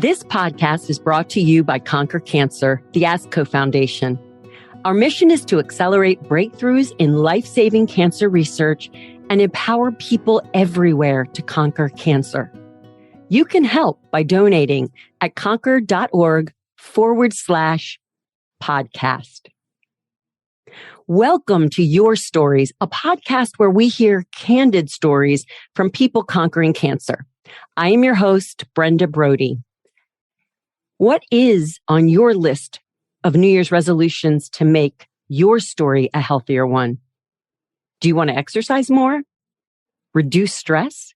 This podcast is brought to you by Conquer Cancer, the ASCO Foundation. Our mission is to accelerate breakthroughs in life-saving cancer research and empower people everywhere to conquer cancer. You can help by donating at conquer.org/podcast. Welcome to Your Stories, a podcast where we hear candid stories from people conquering cancer. I am your host, Brenda Brody. What is on your list of New Year's resolutions to make your story a healthier one? Do you want to exercise more? Reduce stress?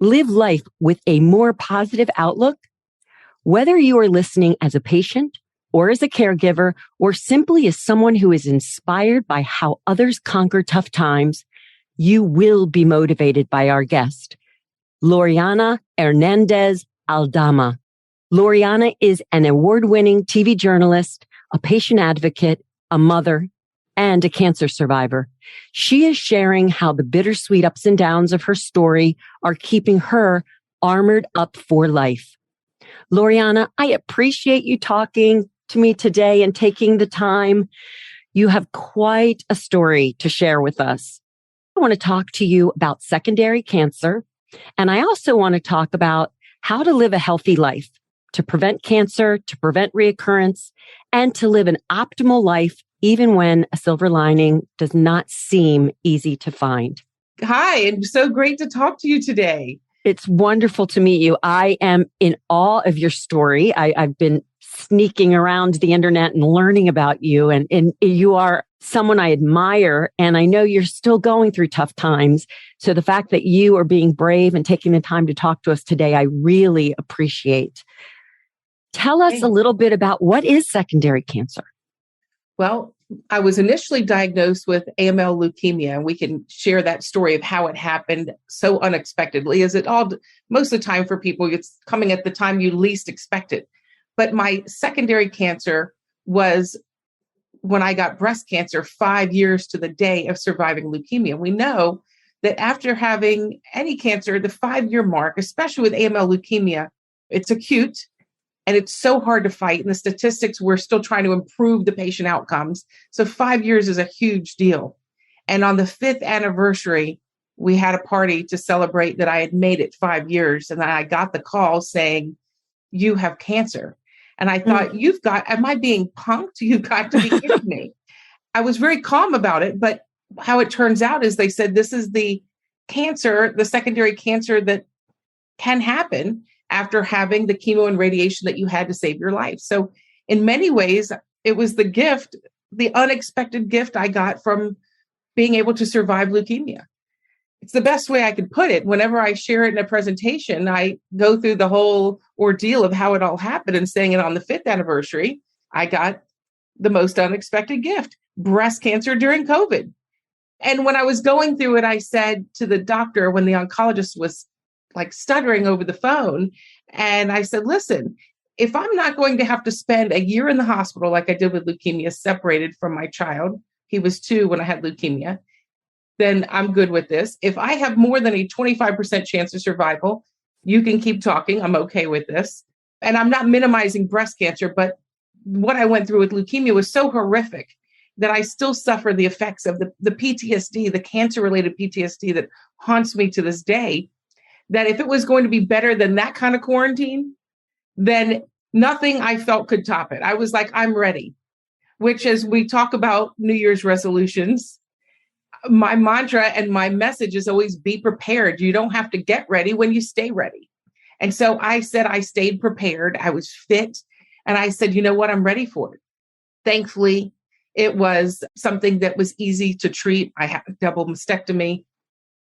Live life with a more positive outlook? Whether you are listening as a patient or as a caregiver, or simply as someone who is inspired by how others conquer tough times, you will be motivated by our guest, Loriana Hernadez-Aldama. Loriana is an award-winning TV journalist, a patient advocate, a mother, and a cancer survivor. She is sharing how the bittersweet ups and downs of her story are keeping her armored up for life. Loriana, I appreciate you talking to me today and taking the time. You have quite a story to share with us. I want to talk to you about secondary cancer, and I also want to talk about how to live a healthy life, to prevent cancer, to prevent reoccurrence, and to live an optimal life even when a silver lining does not seem easy to find. Hi, and so great to talk to you today. It's wonderful to meet you. I am in awe of your story. I've been sneaking around the internet and learning about you, and you are someone I admire, and I know you're still going through tough times. So the fact that you are being brave and taking the time to talk to us today, I really appreciate. Tell us a little bit about what is secondary cancer. Well, I was initially diagnosed with AML leukemia, and we can share that story of how it happened so unexpectedly. As it all, most of the time for people, it's coming at the time you least expect it. But my secondary cancer was when I got breast cancer 5 years to the day of surviving leukemia. We know that after having any cancer, the 5-year mark, especially with AML leukemia, it's acute. And it's so hard to fight. And the statistics, we're still trying to improve the patient outcomes. So 5 years is a huge deal. And on the 5th anniversary, we had a party to celebrate that I had made it 5 years. And then I got the call saying, you have cancer. And I thought, am I being punked? You've got to be kidding me. I was very calm about it. But how it turns out is they said, this is the cancer, the secondary cancer that can happen after having the chemo and radiation that you had to save your life. So in many ways, it was the gift, the unexpected gift I got from being able to survive leukemia. It's the best way I could put it. Whenever I share it in a presentation, I go through the whole ordeal of how it all happened and saying it on the 5th anniversary, I got the most unexpected gift, breast cancer during COVID. And when I was going through it, I said to the doctor, when the oncologist was like stuttering over the phone. And I said, listen, if I'm not going to have to spend a year in the hospital like I did with leukemia, separated from my child, he was 2 when I had leukemia, then I'm good with this. If I have more than a 25% chance of survival, you can keep talking. I'm okay with this. And I'm not minimizing breast cancer, but what I went through with leukemia was so horrific that I still suffer the effects of the PTSD, the cancer-related PTSD that haunts me to this day. That if it was going to be better than that kind of quarantine, then nothing I felt could top it. I was like, I'm ready, which as we talk about New Year's resolutions, my mantra and my message is always be prepared. You don't have to get ready when you stay ready. And so I said, I stayed prepared. I was fit. And I said, you know what? I'm ready for it. Thankfully, it was something that was easy to treat. I had a double mastectomy,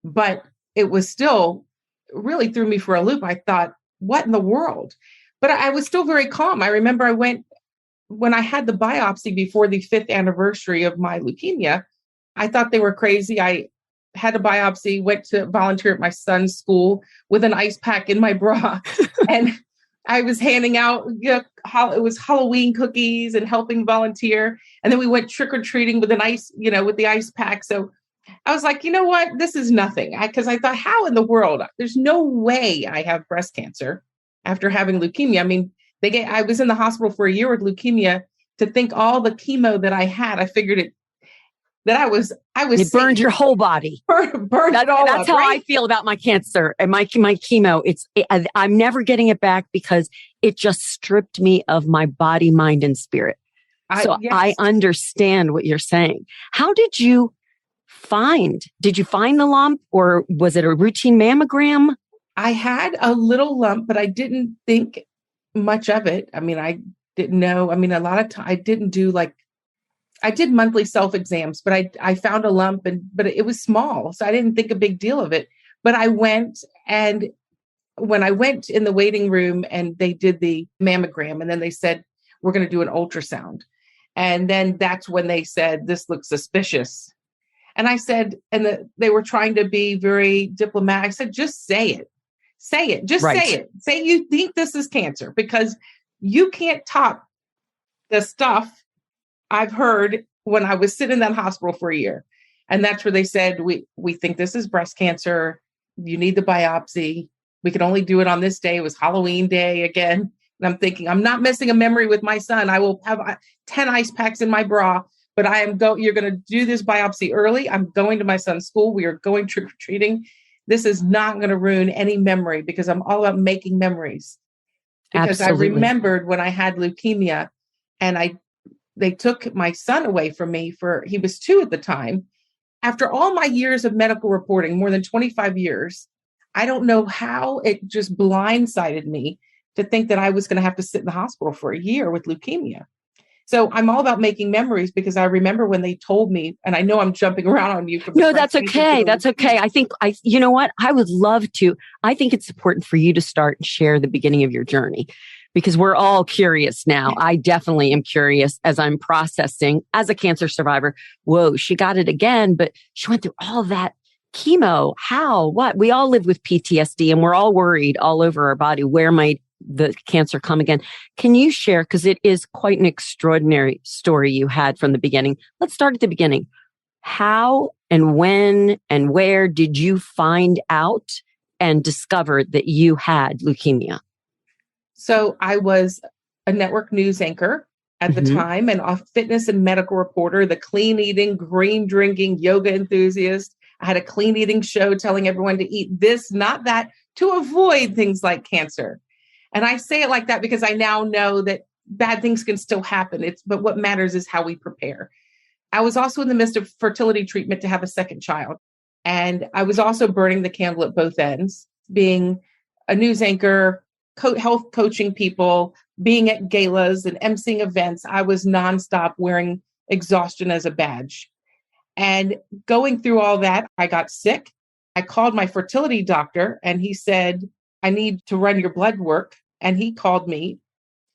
but it was still really threw me for a loop. I thought, what in the world? But I was still very calm. I remember when I had the biopsy before the 5th anniversary of my leukemia, I thought they were crazy. I had a biopsy, went to volunteer at my son's school with an ice pack in my bra. And I was handing out, it was Halloween cookies and helping volunteer. And then we went trick-or-treating with with the ice pack. So I was like, you know what? This is nothing. Because I thought, how in the world? There's no way I have breast cancer. after having leukemia. I mean, I was in the hospital for a year with leukemia. To think all the chemo that I had, I figured that I was it burned your whole body. Burned it all That's up, how right? I feel about my cancer and my chemo. I'm never getting it back because it just stripped me of my body, mind, and spirit. Yes. I understand what you're saying. How did you find the lump, or was it a routine mammogram? I had a little lump, but I didn't think much of it. I mean, I didn't know. I mean, a lot of time I didn't do I did monthly self exams, but I found a lump but it was small. So I didn't think a big deal of it. But I went, and when I went in the waiting room and they did the mammogram, and then they said, we're going to do an ultrasound. And then that's when they said, this looks suspicious. And I said, they were trying to be very diplomatic. I said, just say it. Say it. Just Right. say it. Say you think this is cancer, because you can't top the stuff I've heard when I was sitting in that hospital for a year. And that's where they said, we think this is breast cancer. You need the biopsy. We can only do it on this day. It was Halloween day again. And I'm thinking, I'm not missing a memory with my son. I will have 10 ice packs in my bra, but you're going to do this biopsy early. I'm going to my son's school. We are going trick-or-treating. This is not going to ruin any memory, because I'm all about making memories. Because Absolutely. I remembered when I had leukemia, and they took my son away from me he was 2 at the time. After all my years of medical reporting, more than 25 years, I don't know how it just blindsided me to think that I was going to have to sit in the hospital for a year with leukemia. So I'm all about making memories, because I remember when they told me, and I know I'm jumping around on you. No, that's okay. That's okay. I think you know what? I would love to. I think it's important for you to start and share the beginning of your journey, because we're all curious now. I definitely am curious as I'm processing as a cancer survivor. Whoa, she got it again, but she went through all that chemo. How? What? We all live with PTSD, and we're all worried all over our body. Where might the cancer come again? Can you share? Because it is quite an extraordinary story you had from the beginning. Let's start at the beginning. How and when and where did you find out and discover that you had leukemia? So I was a network news anchor at the time, and a fitness and medical reporter, the clean eating, green drinking, yoga enthusiast. I had a clean eating show telling everyone to eat this, not that, to avoid things like cancer. And I say it like that because I now know that bad things can still happen. But what matters is how we prepare. I was also in the midst of fertility treatment to have a second child. And I was also burning the candle at both ends, being a news anchor, health coaching people, being at galas and emceeing events. I was nonstop wearing exhaustion as a badge. And going through all that, I got sick. I called my fertility doctor, and he said, I need to run your blood work. And he called me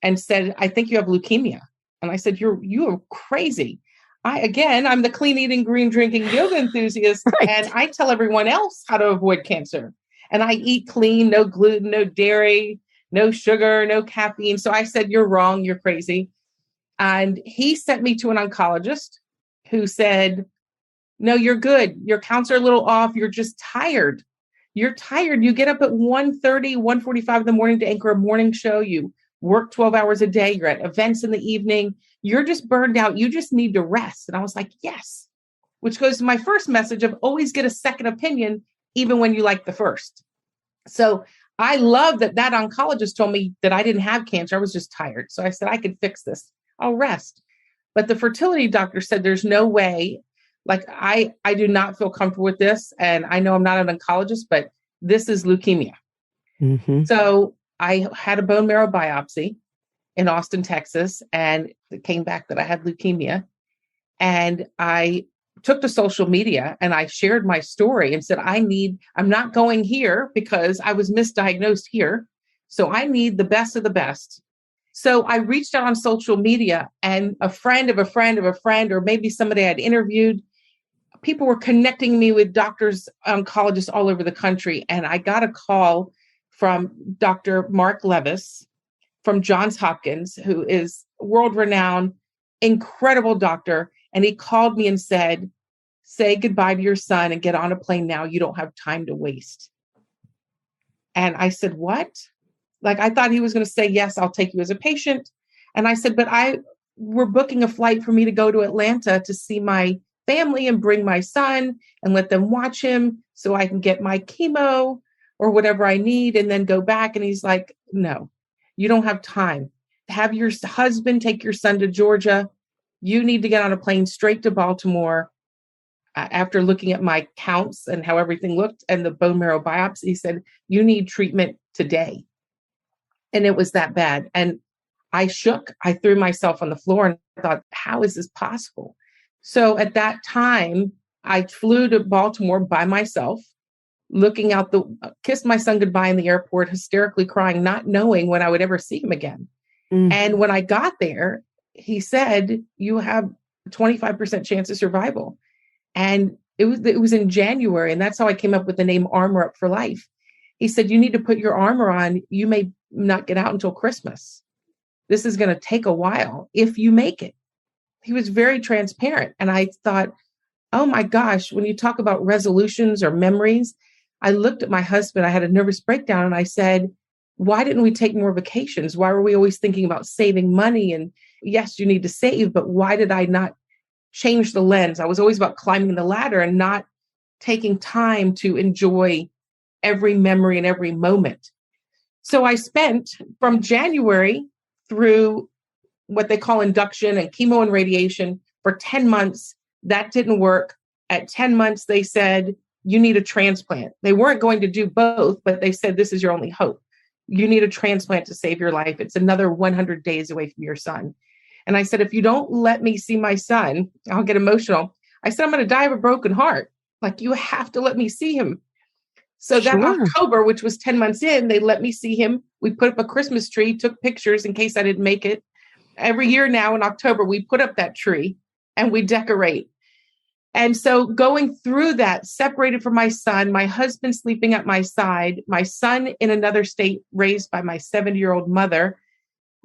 and said, I think you have leukemia. And I said, you are crazy. I'm the clean eating, green drinking yoga enthusiast. Right. And I tell everyone else how to avoid cancer. And I eat clean, no gluten, no dairy, no sugar, no caffeine. So I said, you're wrong. You're crazy. And he sent me to an oncologist who said, no, you're good. Your counts are a little off. You're just tired. You're tired. You get up at 1:30, 1:45 in the morning to anchor a morning show. You work 12 hours a day. You're at events in the evening. You're just burned out. You just need to rest. And I was like, yes, which goes to my first message of always get a second opinion, even when you like the first. So I love that oncologist told me that I didn't have cancer. I was just tired. So I said, I could fix this. I'll rest. But the fertility doctor said, there's no way. Like, I do not feel comfortable with this. And I know I'm not an oncologist, but this is leukemia. Mm-hmm. So I had a bone marrow biopsy in Austin, Texas, and it came back that I had leukemia. And I took to social media and I shared my story and said, I'm not going here because I was misdiagnosed here. So I need the best of the best. So I reached out on social media, and a friend of a friend of a friend, or maybe somebody I'd interviewed, people were connecting me with doctors, oncologists all over the country. And I got a call from Dr. Mark Levis from Johns Hopkins, who is world-renowned, incredible doctor. And he called me and said, say goodbye to your son and get on a plane now. You don't have time to waste. And I said, what? Like, I thought he was going to say, yes, I'll take you as a patient. And I said, but we're booking a flight for me to go to Atlanta to see my family and bring my son and let them watch him so I can get my chemo or whatever I need and then go back. And he's like, no, you don't have time. Have your husband take your son to Georgia. You need to get on a plane straight to Baltimore. After looking at my counts and how everything looked and the bone marrow biopsy, he said, you need treatment today. And it was that bad. And I shook. I threw myself on the floor and thought, how is this possible? So at that time, I flew to Baltimore by myself, looking out kissed my son goodbye in the airport, hysterically crying, not knowing when I would ever see him again. Mm-hmm. And when I got there, he said, you have a 25% chance of survival. And it was in January. And that's how I came up with the name Armor Up for Life. He said, you need to put your armor on. You may not get out until Christmas. This is going to take a while if you make it. He was very transparent. And I thought, oh my gosh, when you talk about resolutions or memories, I looked at my husband, I had a nervous breakdown, and I said, why didn't we take more vacations? Why were we always thinking about saving money? And yes, you need to save, but why did I not change the lens? I was always about climbing the ladder and not taking time to enjoy every memory and every moment. So I spent from January through what they call induction and chemo and radiation for 10 months. That didn't work. At 10 months, they said, you need a transplant. They weren't going to do both, but they said, this is your only hope. You need a transplant to save your life. It's another 100 days away from your son. And I said, if you don't let me see my son, I'll get emotional. I said, I'm going to die of a broken heart. Like, you have to let me see him. So that October, which was 10 months in, they let me see him. We put up a Christmas tree, took pictures in case I didn't make it. Every year now in October, we put up that tree and we decorate. And so going through that, separated from my son, my husband sleeping at my side, my son in another state raised by my 70-year-old mother,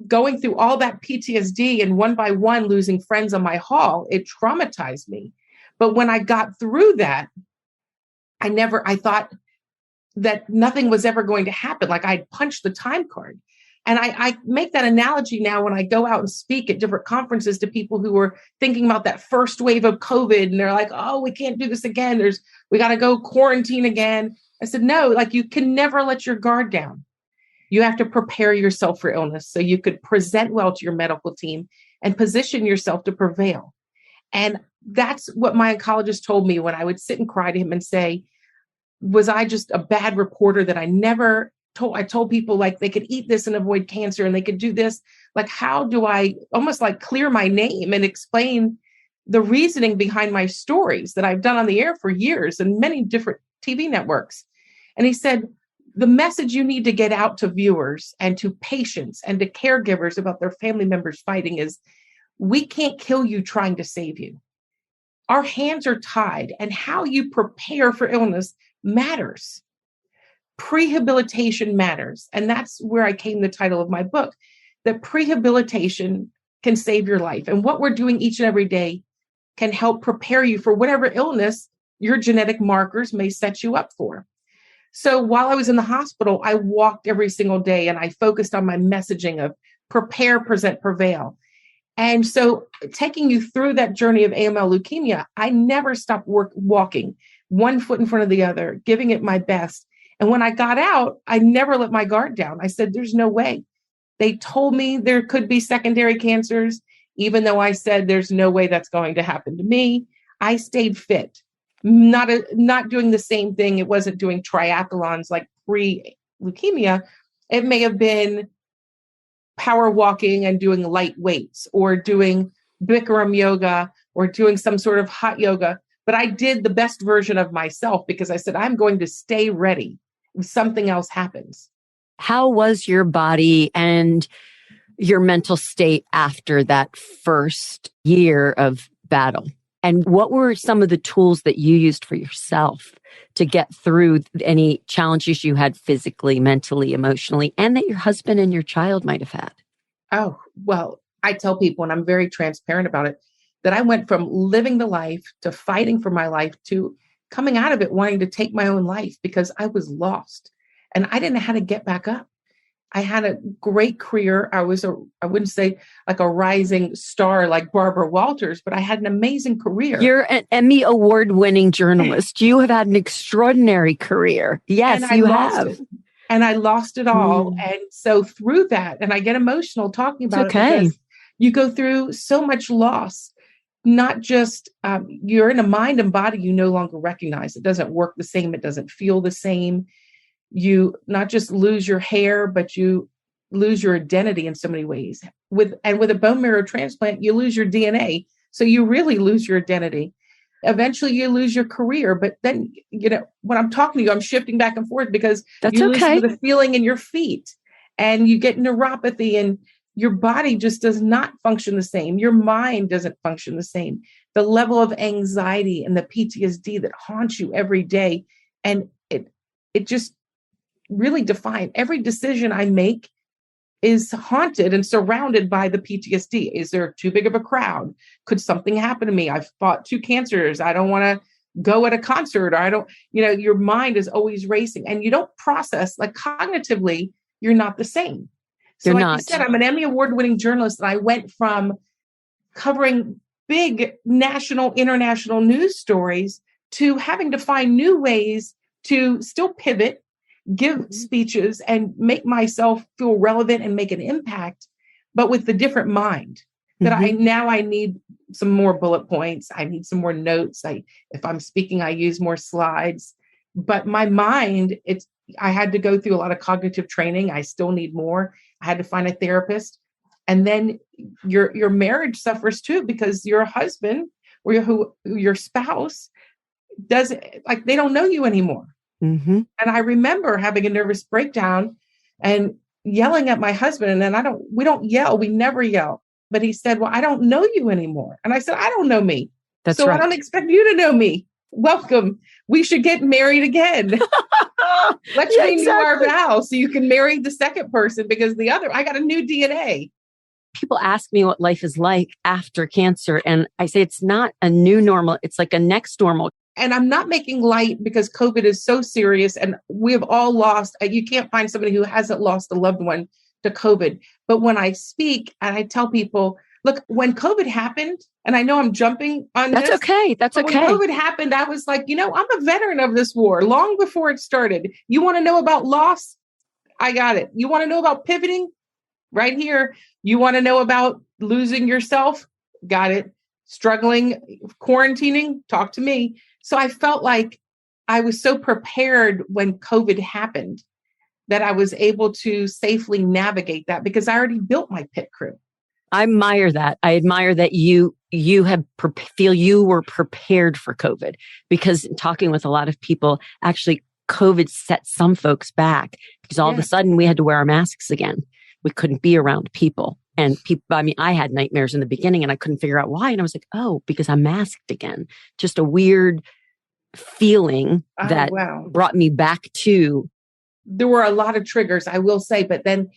going through all that PTSD and one by one losing friends on my hall, it traumatized me. But when I got through that, I thought that nothing was ever going to happen. Like, I'd punched the time card. And I make that analogy now when I go out and speak at different conferences to people who were thinking about that first wave of COVID. And they're like, oh, we can't do this again. We got to go quarantine again. I said, no, like, you can never let your guard down. You have to prepare yourself for illness so you could present well to your medical team and position yourself to prevail. And that's what my oncologist told me when I would sit and cry to him and say, was I just a bad reporter that I never told? I told people, like, they could eat this and avoid cancer and they could do this. Like, how do I almost like clear my name and explain the reasoning behind my stories that I've done on the air for years and many different TV networks? And he said, the message you need to get out to viewers and to patients and to caregivers about their family members fighting is, we can't kill you trying to save you. Our hands are tied, and how you prepare for illness matters. Prehabilitation matters. And that's where I came the title of my book, that prehabilitation can save your life. And what we're doing each and every day can help prepare you for whatever illness your genetic markers may set you up for. So while I was in the hospital, I walked every single day and I focused on my messaging of prepare, present, prevail. And so taking you through that journey of AML leukemia, I never stopped walking one foot in front of the other, giving it my best. And when I got out, I never let my guard down. I said, there's no way. They told me there could be secondary cancers, even though I said there's no way that's going to happen to me. I stayed fit, not doing the same thing. It wasn't doing triathlons like pre-leukemia. It may have been power walking and doing light weights or doing Bikram yoga or doing some sort of hot yoga. But I did the best version of myself because I said, I'm going to stay ready if something else happens. How was your body and your mental state after that first year of battle? And what were some of the tools that you used for yourself to get through any challenges you had physically, mentally, emotionally, and that your husband and your child might have had? Oh, well, I tell people, and I'm very transparent about it, that I went from living the life to fighting for my life to coming out of it wanting to take my own life because I was lost and I didn't know how to get back up. I had a great career. I wouldn't say like a rising star like Barbara Walters, but I had an amazing career. You're an Emmy award-winning journalist. You have had an extraordinary career. Yes, you have. And I lost it all. And so through that, and I get emotional talking about it because you go through so much loss, not just you're in a mind and body you no longer recognize. It doesn't work the same. It doesn't feel the same. You not just lose your hair, but you lose your identity in so many ways. With a bone marrow transplant, you lose your DNA. So you really lose your identity. Eventually you lose your career. But then, when I'm talking to you, I'm shifting back and forth because you lose the feeling in your feet and you get neuropathy and your body just does not function the same. Your mind doesn't function the same. The level of anxiety and the PTSD that haunts you every day. And it just really define every decision I make is haunted and surrounded by the PTSD. Is there too big of a crowd? Could something happen to me? I've fought 2 cancers. I don't want to go at a concert, or I don't, your mind is always racing and you don't process, like cognitively, you're not the same. So you're like not. you said, I'm an Emmy award-winning journalist and I went from covering big national, international news stories to having to find new ways to still pivot, give speeches and make myself feel relevant and make an impact, but with the different mind that I need some more bullet points. I need some more notes. If I'm speaking, I use more slides, but my mind, I had to go through a lot of cognitive training. I still need more. I had to find a therapist. And then your marriage suffers too, because your husband or your spouse they don't know you anymore. And I remember having a nervous breakdown and yelling at my husband. And we don't yell. We never yell. But he said, well, I don't know you anymore. And I said, I don't know me. That's so right. I don't expect you to know me. Welcome. We should get married again. Let's renew our vows so you can marry the second person because I got a new DNA. People ask me what life is like after cancer. And I say, it's not a new normal. It's like a next normal. And I'm not making light because COVID is so serious and we have all lost. You can't find somebody who hasn't lost a loved one to COVID. But when I speak and I tell people, look, when COVID happened, and I know I'm jumping on That's this. okay. That's okay. When COVID happened, I was like, I'm a veteran of this war long before it started. You want to know about loss? I got it. You want to know about pivoting? Right here. You want to know about losing yourself? Got it. Struggling, quarantining? Talk to me. So I felt like I was so prepared when COVID happened that I was able to safely navigate that because I already built my pit crew. I admire that. I admire that you feel you were prepared for COVID, because talking with a lot of people, actually COVID set some folks back because all of a sudden we had to wear our masks again. We couldn't be around people. And I had nightmares in the beginning and I couldn't figure out why. And I was like, oh, because I'm masked again. Just a weird feeling that brought me back to. There were a lot of triggers, I will say, but then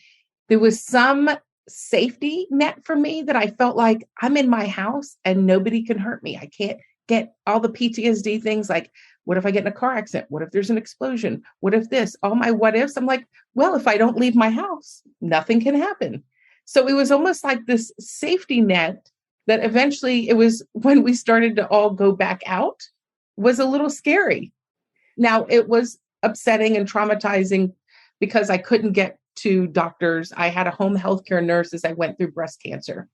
there was some safety net for me that I felt like I'm in my house and nobody can hurt me. I can't get all the PTSD things like, what if I get in a car accident? What if there's an explosion? What if this? All my what ifs. I'm like, well, if I don't leave my house, nothing can happen. So it was almost like this safety net that eventually it was when we started to all go back out was a little scary. Now it was upsetting and traumatizing because I couldn't get to doctors. I had a home healthcare nurse as I went through breast cancer.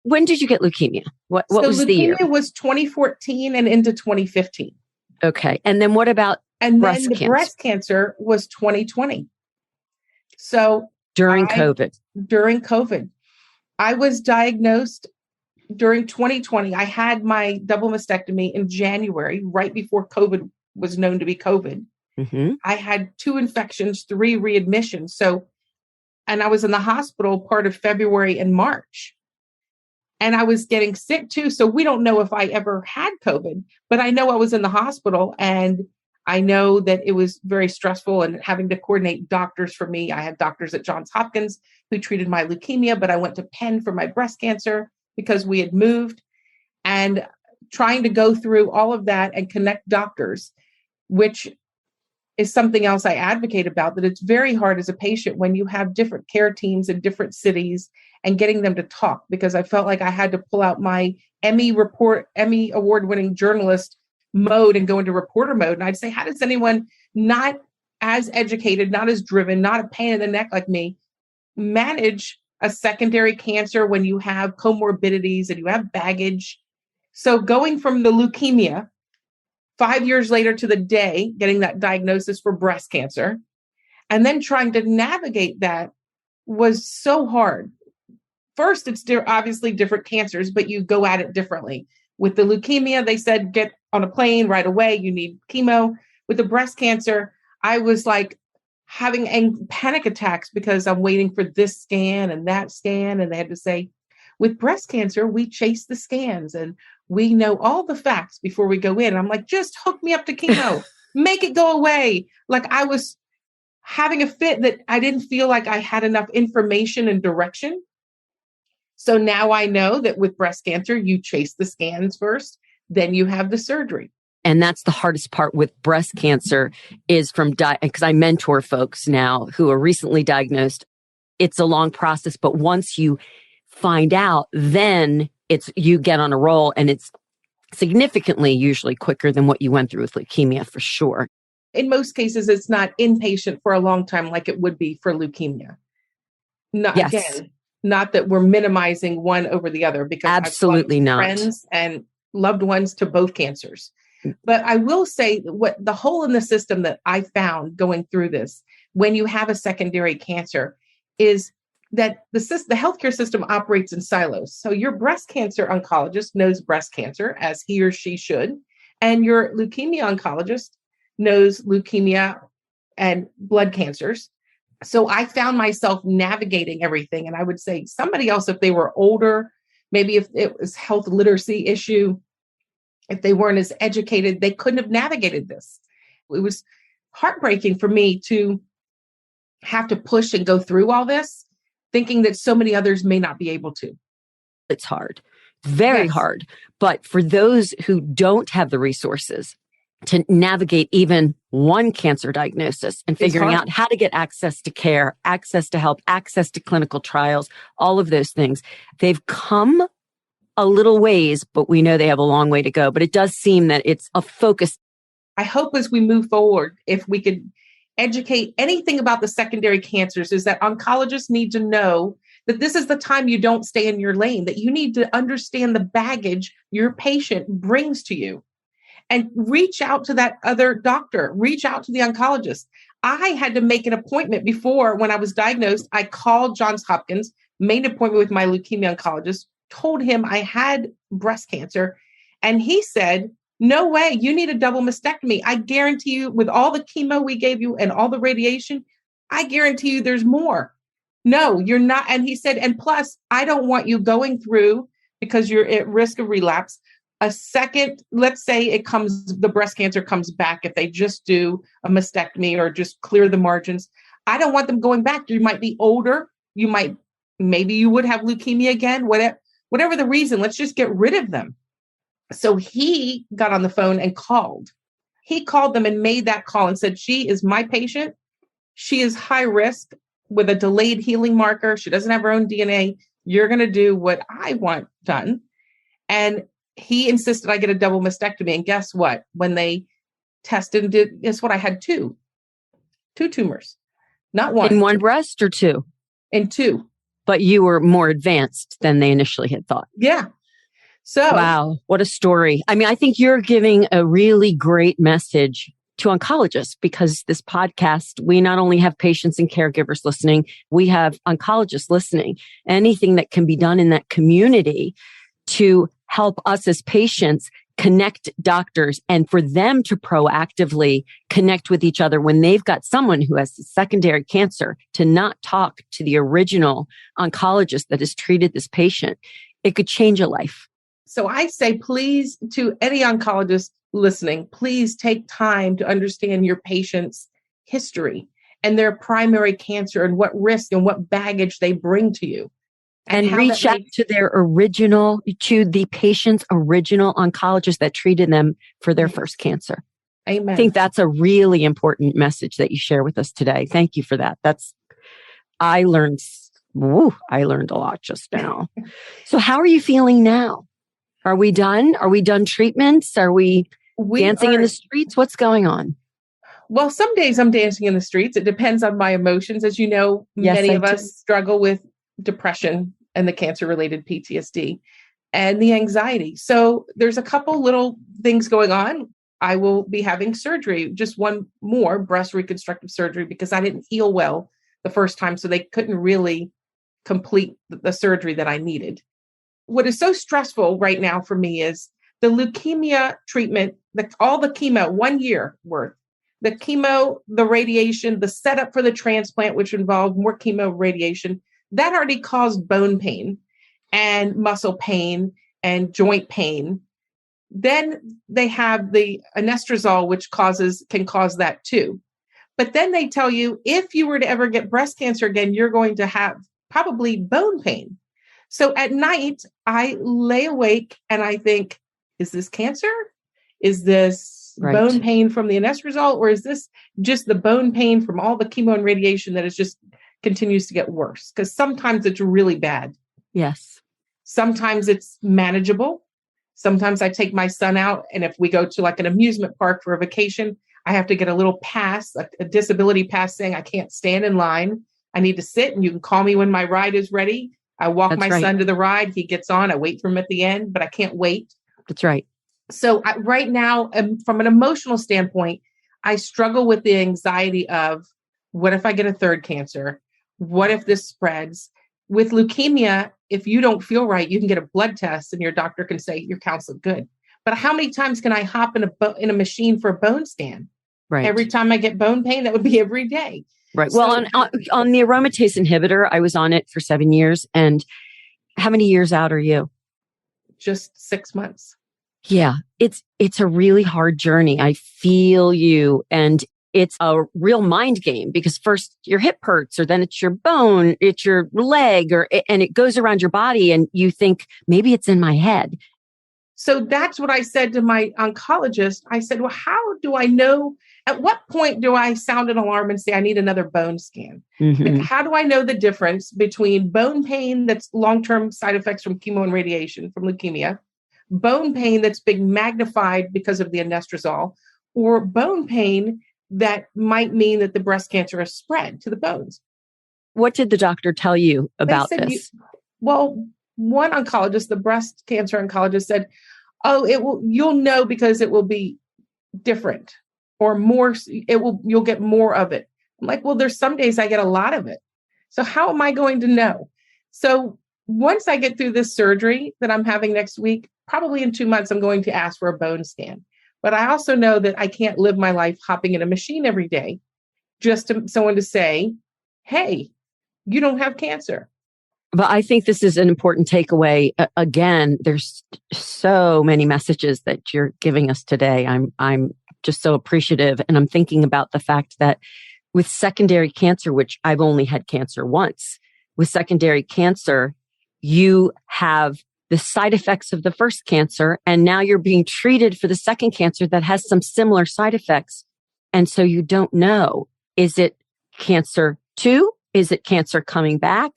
When did you get leukemia? What was the year? Leukemia was 2014 and into 2015. Okay. And then what about breast cancer? Breast cancer was 2020. So during COVID, I was diagnosed during 2020. I had my double mastectomy in January, right before COVID was known to be COVID. I had 2 infections, 3 readmissions. And I was in the hospital part of February and March. And I was getting sick too. So we don't know if I ever had COVID, but I know I was in the hospital and I know that it was very stressful and having to coordinate doctors for me. I had doctors at Johns Hopkins who treated my leukemia, but I went to Penn for my breast cancer because we had moved, and trying to go through all of that and connect doctors, which is something else I advocate about, that it's very hard as a patient when you have different care teams in different cities and getting them to talk, because I felt like I had to pull out my Emmy award-winning journalist mode and go into reporter mode. And I'd say, how does anyone not as educated, not as driven, not a pain in the neck like me, manage a secondary cancer when you have comorbidities and you have baggage? So going from the leukemia 5 years later to the day, getting that diagnosis for breast cancer, and then trying to navigate that was so hard. First, it's obviously different cancers, but you go at it differently. With the leukemia, they said, get on a plane right away. You need chemo. With the breast cancer, I was like having panic attacks because I'm waiting for this scan and that scan. And they had to say, with breast cancer, we chase the scans and we know all the facts before we go in. And I'm like, just hook me up to chemo, make it go away. Like I was having a fit that I didn't feel like I had enough information and direction. So now I know that with breast cancer, you chase the scans first, then you have the surgery. And that's the hardest part with breast cancer is because I mentor folks now who are recently diagnosed. It's a long process, but once you find out, then you get on a roll, and it's significantly usually quicker than what you went through with leukemia for sure. In most cases, it's not inpatient for a long time like it would be for leukemia. Yes. Again, not that we're minimizing one over the other, because absolutely I've not. Friends and loved ones to both cancers. But I will say what the hole in the system that I found going through this, when you have a secondary cancer, is that the healthcare system operates in silos. So your breast cancer oncologist knows breast cancer, as he or she should, and your leukemia oncologist knows leukemia and blood cancers. So I found myself navigating everything. And I would say somebody else, if they were older, maybe if it was health literacy issue, if they weren't as educated, they couldn't have navigated this. It was heartbreaking for me to have to push and go through all this, thinking that so many others may not be able to. It's hard, very hard. But for those who don't have the resources to navigate even one cancer diagnosis and figuring out how to get access to care, access to help, access to clinical trials, all of those things, they've come a little ways, but we know they have a long way to go. But it does seem that it's a focus. I hope as we move forward, if we could educate anything about the secondary cancers, is that oncologists need to know that this is the time you don't stay in your lane, that you need to understand the baggage your patient brings to you. And reach out to that other doctor, reach out to the oncologist. I had to make an appointment before when I was diagnosed. I called Johns Hopkins, made an appointment with my leukemia oncologist, told him I had breast cancer. And he said, no way, you need a double mastectomy. I guarantee you, with all the chemo we gave you and all the radiation, I guarantee you there's more. No, you're not. And he said, and plus, I don't want you going through, because you're at risk of relapse, a second, let's say the breast cancer comes back, if they just do a mastectomy or just clear the margins. I don't want them going back. You might be older. Maybe you would have leukemia again, whatever the reason, let's just get rid of them. So he got on the phone and called. He called them and made that call and said, she is my patient. She is high risk with a delayed healing marker. She doesn't have her own DNA. You're going to do what I want done. And he insisted I get a double mastectomy. And guess what? When they tested and did, guess what? I had two tumors, not one. In one breast or two? In two. But you were more advanced than they initially had thought. Yeah. So, wow, what a story. I mean, I think you're giving a really great message to oncologists, because this podcast, we not only have patients and caregivers listening, we have oncologists listening. Anything that can be done in that community to help us as patients connect doctors, and for them to proactively connect with each other when they've got someone who has secondary cancer, to not talk to the original oncologist that has treated this patient. It could change a life. So I say, please, to any oncologist listening, please take time to understand your patient's history and their primary cancer and what risk and what baggage they bring to you. And reach out to the patient's original oncologist that treated them for their first cancer. I Amen. think that's a really important message that you share with us today. Thank you for that. I learned, I learned a lot just now. So how are you feeling now? Are we done? Are we done treatments? Are we dancing in the streets? What's going on? Well, some days I'm dancing in the streets. It depends on my emotions. As you know, many of us struggle with depression and the cancer-related PTSD and the anxiety. So there's a couple little things going on. I will be having surgery, just one more breast reconstructive surgery, because I didn't heal well the first time. So they couldn't really complete the surgery that I needed. What is so stressful right now for me is the leukemia treatment, all the chemo, 1 year worth, the chemo, the radiation, the setup for the transplant, which involved more chemo radiation, that already caused bone pain and muscle pain and joint pain. Then they have the anastrozole, which can cause that too. But then they tell you, if you were to ever get breast cancer again, you're going to have probably bone pain. So at night, I lay awake and I think, is this cancer? Is this bone pain from the anastrozole? Or is this just the bone pain from all the chemo and radiation that is just continues to get worse? Because sometimes it's really bad. Yes. Sometimes it's manageable. Sometimes I take my son out, and if we go to like an amusement park for a vacation, I have to get a little pass, a disability pass saying I can't stand in line. I need to sit, and you can call me when my ride is ready. I walk my son to the ride. He gets on. I wait for him at the end, but I can't wait. That's right. So right now, from an emotional standpoint, I struggle with the anxiety of, what if I get a third cancer? What if this spreads? With leukemia, if you don't feel right, you can get a blood test and your doctor can say your counts look good. But how many times can I hop in a machine for a bone scan? Right. Every time I get bone pain, that would be every day. Right. So, well, on the aromatase inhibitor, I was on it for 7 years. And how many years out are you? Just 6 months. Yeah, it's a really hard journey. I feel you. And it's a real mind game, because first your hip hurts, or then it's your bone, it's your leg, and it goes around your body, and you think maybe it's in my head. So that's what I said to my oncologist. I said, well, how do I know? At what point do I sound an alarm and say I need another bone scan? Mm-hmm. How do I know the difference between bone pain that's long-term side effects from chemo and radiation from leukemia, bone pain that's being magnified because of the anastrozole, or bone pain that might mean that the breast cancer has spread to the bones? What did the doctor tell you about this? Well, one oncologist, the breast cancer oncologist, said, "Oh, you'll know because it will be different or more. You'll get more of it." I'm like, well, there's some days I get a lot of it. So how am I going to know? So once I get through this surgery that I'm having next week, probably in 2 months, I'm going to ask for a bone scan. But I also know that I can't live my life hopping in a machine every day just to someone to say, hey, you don't have cancer. But I think this is an important takeaway. Again, there's so many messages that you're giving us today. I'm just so appreciative. And I'm thinking about the fact that with secondary cancer, which I've only had cancer once, with secondary cancer, you have the side effects of the first cancer, and now you're being treated for the second cancer that has some similar side effects. And so you don't know, is it cancer 2? Is it cancer coming back?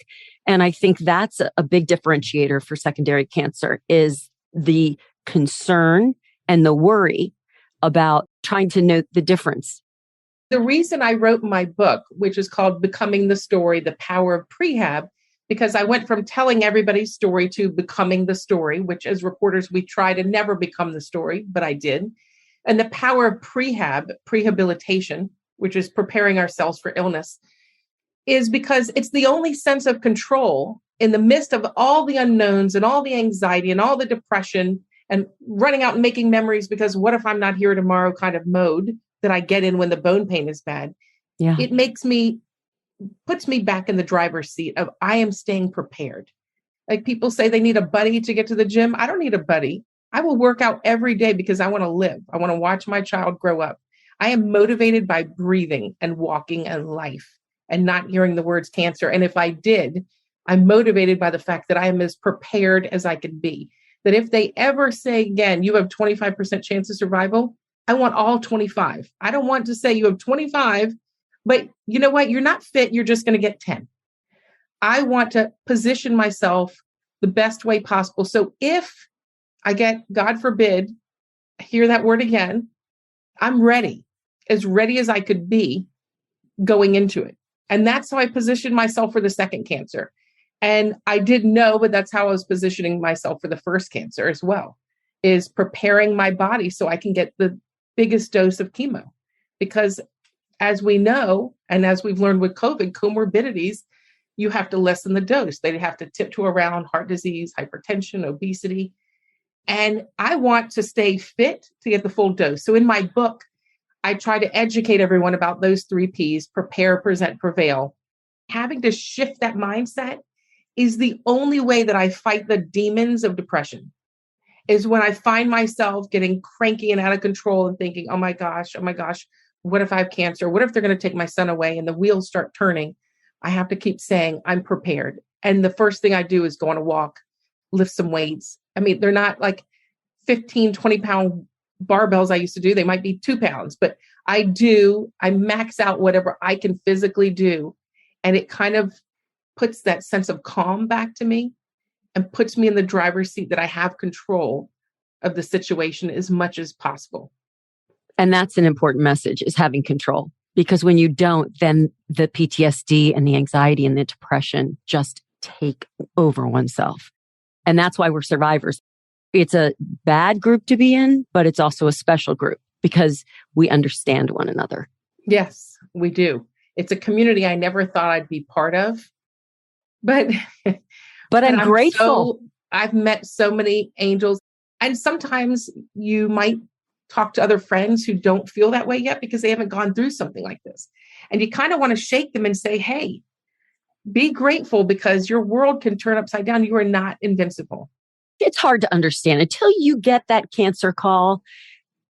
And I think that's a big differentiator for secondary cancer, is the concern and the worry about trying to know the difference. The reason I wrote my book, which is called Becoming the Story, The Power of Prehab, because I went from telling everybody's story to becoming the story, which as reporters, we try to never become the story, but I did. And the power of prehabilitation, which is preparing ourselves for illness, is because it's the only sense of control in the midst of all the unknowns and all the anxiety and all the depression and running out and making memories because what if I'm not here tomorrow kind of mode that I get in when the bone pain is bad. Yeah. It puts me back in the driver's seat of I am staying prepared. Like people say they need a buddy to get to the gym. I don't need a buddy. I will work out every day because I want to live. I want to watch my child grow up. I am motivated by breathing and walking and life and not hearing the words cancer. And if I did, I'm motivated by the fact that I am as prepared as I can be. That if they ever say again, you have 25% chance of survival, I want all 25. I don't want to say you have 25, but you know what? You're not fit. You're just going to get 10. I want to position myself the best way possible. So if I get, God forbid, hear that word again, I'm ready as I could be going into it. And that's how I positioned myself for the second cancer. And I didn't know, but that's how I was positioning myself for the first cancer as well, is preparing my body so I can get the biggest dose of chemo. Because as we know, and as we've learned with COVID, comorbidities, you have to lessen the dose. They have to tiptoe around heart disease, hypertension, obesity. And I want to stay fit to get the full dose. So in my book, I try to educate everyone about those 3 Ps: prepare, present, prevail. Having to shift that mindset is the only way that I fight the demons of depression, is when I find myself getting cranky and out of control and thinking, oh my gosh, what if I have cancer? What if they're going to take my son away? And the wheels start turning. I have to keep saying, I'm prepared. And the first thing I do is go on a walk, lift some weights. I mean, they're not like 15, 20 pound barbells I used to do. They might be 2 pounds, but I max out whatever I can physically do. And it kind of puts that sense of calm back to me and puts me in the driver's seat that I have control of the situation as much as possible. And that's an important message, is having control. Because when you don't, then the PTSD and the anxiety and the depression just take over oneself. And that's why we're survivors. It's a bad group to be in, but it's also a special group because we understand one another. Yes, we do. It's a community I never thought I'd be part of. But I'm grateful. I've met so many angels. And sometimes you might talk to other friends who don't feel that way yet because they haven't gone through something like this. And you kind of want to shake them and say, hey, be grateful because your world can turn upside down. You are not invincible. It's hard to understand until you get that cancer call.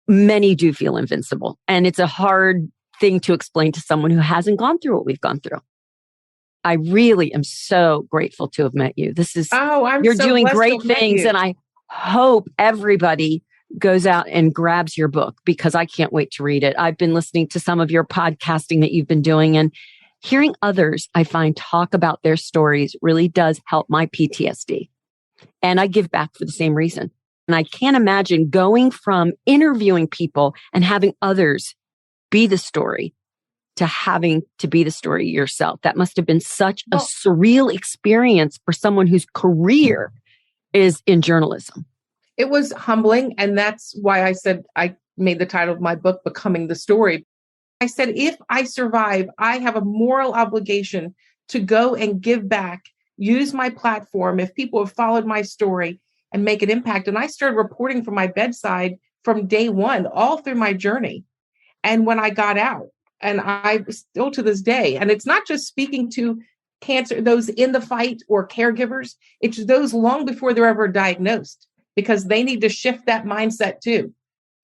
Many do feel invincible. And it's a hard thing to explain to someone who hasn't gone through what we've gone through. I really am so grateful to have met you. You're so doing great things. And I hope everybody goes out and grabs your book because I can't wait to read it. I've been listening to some of your podcasting that you've been doing, and hearing others, I find, talk about their stories really does help my PTSD. And I give back for the same reason. And I can't imagine going from interviewing people and having others be the story to having to be the story yourself. That must have been such a surreal experience for someone whose career is in journalism. It was humbling. And that's why I said I made the title of my book, Becoming the Story. I said, if I survive, I have a moral obligation to go and give back, use my platform. If people have followed my story and make an impact. And I started reporting from my bedside from day one, all through my journey. And when I got out, and I still to this day, and it's not just speaking to cancer, those in the fight or caregivers, it's those long before they're ever diagnosed, because they need to shift that mindset too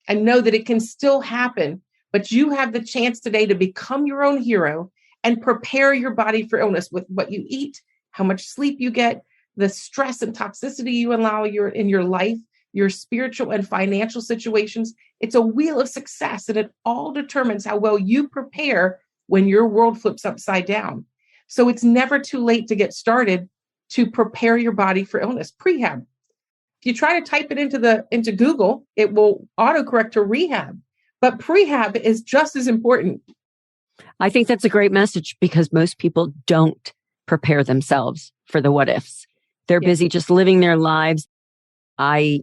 and know that it can still happen. But you have the chance today to become your own hero and prepare your body for illness with what you eat, how much sleep you get, the stress and toxicity you allow in your life, your spiritual and financial situations. It's a wheel of success, and it all determines how well you prepare when your world flips upside down. So it's never too late to get started to prepare your body for illness. Prehab. If you try to type it into Google, it will autocorrect to rehab. But prehab is just as important. I think that's a great message because most people don't prepare themselves for the what ifs. They're busy just living their lives. I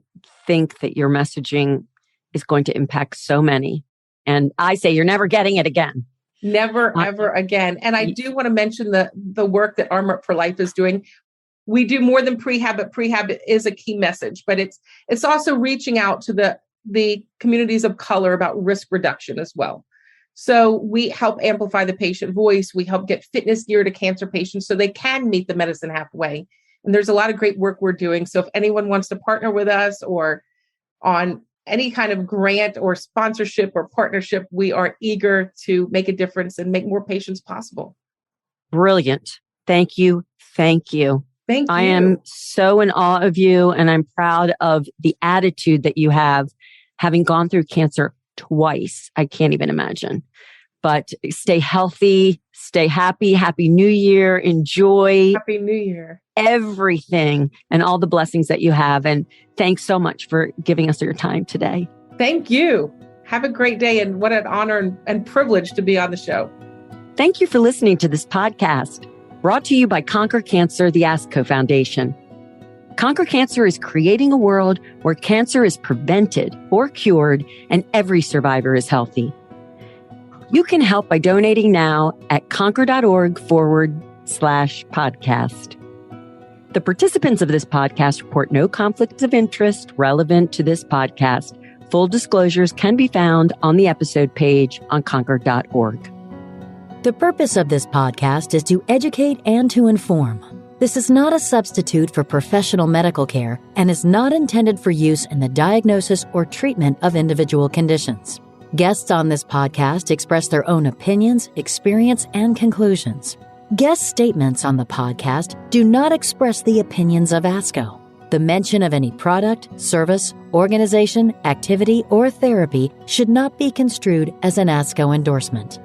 think that your messaging is going to impact so many. And I say you're never getting it again. Never, ever again. And I do want to mention the work that Armor Up for Life is doing. We do more than prehab, but prehab is a key message. But it's also reaching out to the communities of color about risk reduction as well. So we help amplify the patient voice. We help get fitness gear to cancer patients so they can meet the medicine halfway. And there's a lot of great work we're doing. So if anyone wants to partner with us or on any kind of grant or sponsorship or partnership, we are eager to make a difference and make more patients possible. Brilliant. Thank you. Thank you. Thank you. I am so in awe of you, and I'm proud of the attitude that you have, having gone through cancer twice. I can't even imagine. But stay healthy, stay happy. Happy New Year. Enjoy. Happy New Year. Everything and all the blessings that you have. And thanks so much for giving us your time today. Thank you. Have a great day. And what an honor and privilege to be on the show. Thank you for listening to this podcast, brought to you by Conquer Cancer, the ASCO Foundation. Conquer Cancer is creating a world where cancer is prevented or cured and every survivor is healthy. You can help by donating now at conquer.org/podcast. The participants of this podcast report no conflicts of interest relevant to this podcast. Full disclosures can be found on the episode page on conquer.org. The purpose of this podcast is to educate and to inform. This is not a substitute for professional medical care and is not intended for use in the diagnosis or treatment of individual conditions. Guests on this podcast express their own opinions, experience, and conclusions. Guest statements on the podcast do not express the opinions of ASCO. The mention of any product, service, organization, activity, or therapy should not be construed as an ASCO endorsement.